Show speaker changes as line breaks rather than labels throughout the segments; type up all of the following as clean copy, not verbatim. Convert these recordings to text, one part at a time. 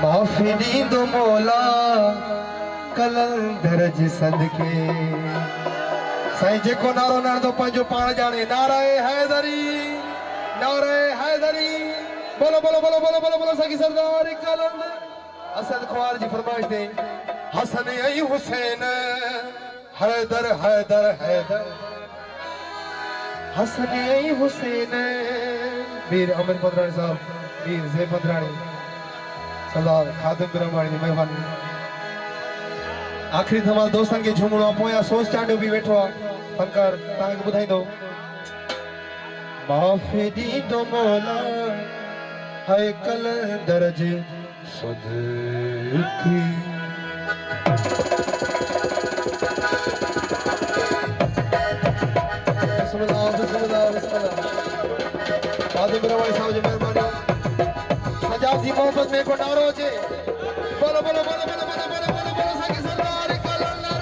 माफी ॾींदो मौला कलंदर जे सदके। साईं जेको नारो नणंदो पंहिंजो पाण ॼाणे। नाराए हैदरी, नाराए हैदरी। बोलो बोलो बोलो बोलो बोलो बोलो सखी सरदार कलंदर। असद ख्वार जी फरमाइश दे हसन ऐं हुसैन हैदर हैदर हैदर हसन ऐं हुसैन। वीर अमिर पंद्राणी साहब, वीर ज़े पंद्राणी, सरदार खादिम बिरमवाणी जी महिरबानी। आखिरी धमाल दोस्तन के झूमणो पोया सोच चांडियो भी वेठो आ फनकार ताके बुधाइंदो। माफी ॾींदो मौला हाय कलंदर जे सदके। बिस्मिल्लाह बिस्मिल्लाह बिस्मिल्लाह। खादिम बिरमवाणी साहब जी महिरबानी। सजाद जी मोहब्बत में को नारो जे बोलो बोलो बोलो बोलो बोलो बोलो बोलो बोलो सखी सरदार कलंदर।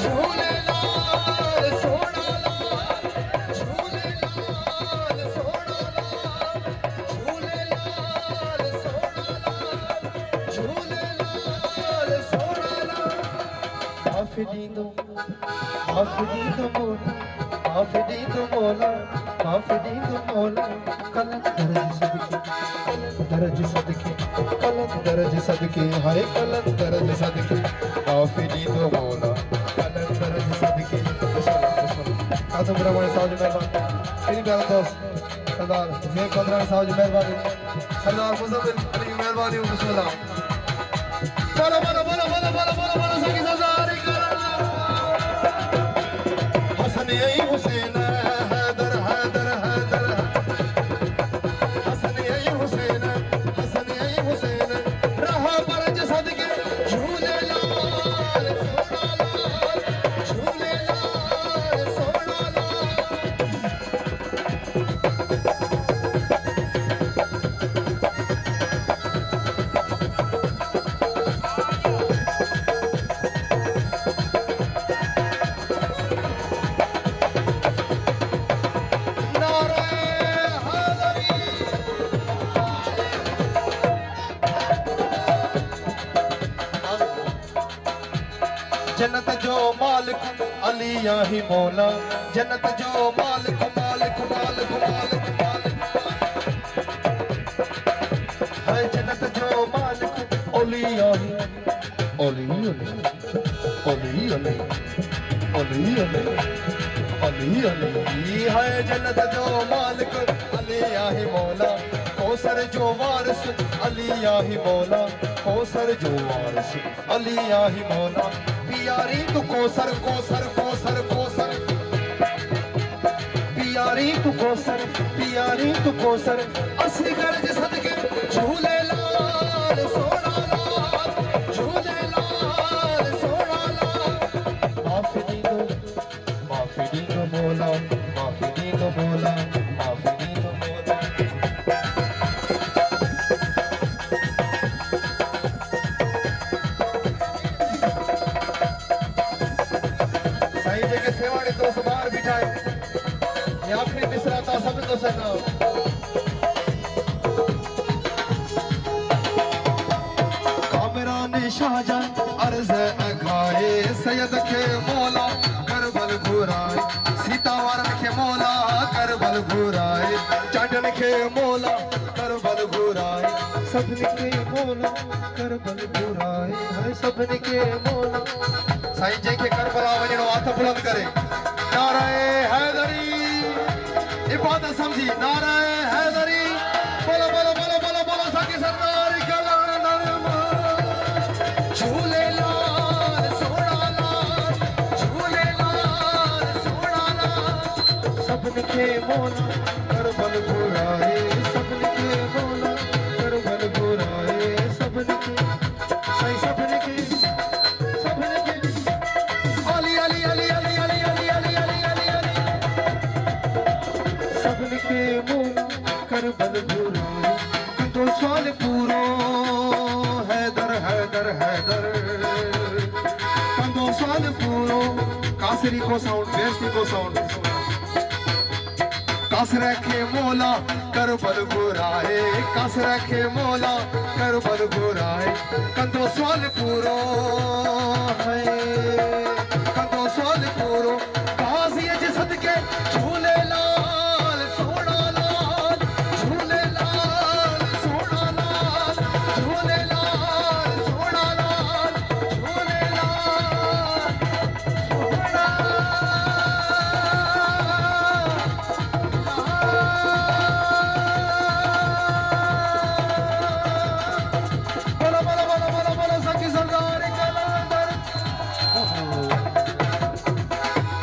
झूलेलाल सोना लाल, झूलेलाल सोना लाल, झूलेलाल सोना लाल, झूलेलाल सोना लाल। माफी ॾींदो मौला, माफी ॾींदो मौला, माफी ॾींदो मौला कलंदर जे सदके। कलंदर जे सदके, कलंदर जे सदके, हाय कलंदर जे सदके। माफी ॾींदो मौला कलंदर जे सदके। खादिम बिरमवाणी साहब जी महिरबानी। केॾी प्यारा दोस्त सरदार ज़े पंद्राणी साहब जी महिरबानी। सरदार मुज़म्मिल अली जी महिरबानी। बिस्मिल्लाह। बोलो बोलो बोलो बोलो बोलो बोलो बोलो सखी सरदार कलंदर। हसन ऐं हुसैन हैदर हैदर हैदर। हसन ऐं हुसैन, हसन ऐं हुसैन रहा पर जे सदके। झूलेलाल सोना लाल, झूलेलाल सोना लाल। जन्नत जो मालिक अली ही मौला, जन्नत जो मालिक मालिक मालिक मालिक मालिक है। जन्नत जो मालिक ओली ही ओली ओली ओली ओली ओली ओली ओली ओली है। जन्नत जो मालिक अली ही मौला, कौसर जो वारिस अली ही मौला, कौसर जो वारिस अली ही मौला। पियारी तू कौसर कौसर कौसर कौसर, पियारी तू कौसर, पियारी तू कौसर असगर जे सदके। झूलेलाल सोना लाल, झूलेलाल सोना लाल। माफी ॾींदो मौला, माफी ॾींदो मौला, माफी ॾींदो मौला। सेवाड़ी दोस्त बाहर बिठाए ये आखिरी मिसरा था सब तो सना। कामरान शाहजहां अर्ज अघाए सैयद के मौला करबल घुराए। सीतावर के मौला करबल घुराए, चांडन के मौला करबल घुराए। सबने के मौला करबल घुराए, हाय सबने के मौला। साईं जंहिंखे करबला वञणो हथ बुलंद करे नाराए हैदरी। इबादत समझी नाराए हैदरी। बोलो बोलो बोलो बोलो बोलो सखी सरदार कलंदर। झूलेलाल सोना लाल, झूलेलाल सोना लाल। सबने के मौला करबल घुराए, सबने के मौला करबल घुराए। सबने के साईं सबने के करबल घुराए। तो सवाल पूरो हैदर हैदर हैदर। कंदो सवाल पूरो कासरी को साउंड, बेस्ती को साउंड। कस रखे मौला करबल घुराए, कस रखे मौला करबल घुराए। कंदो सवाल पूरो है, कंदो सवाल पूरो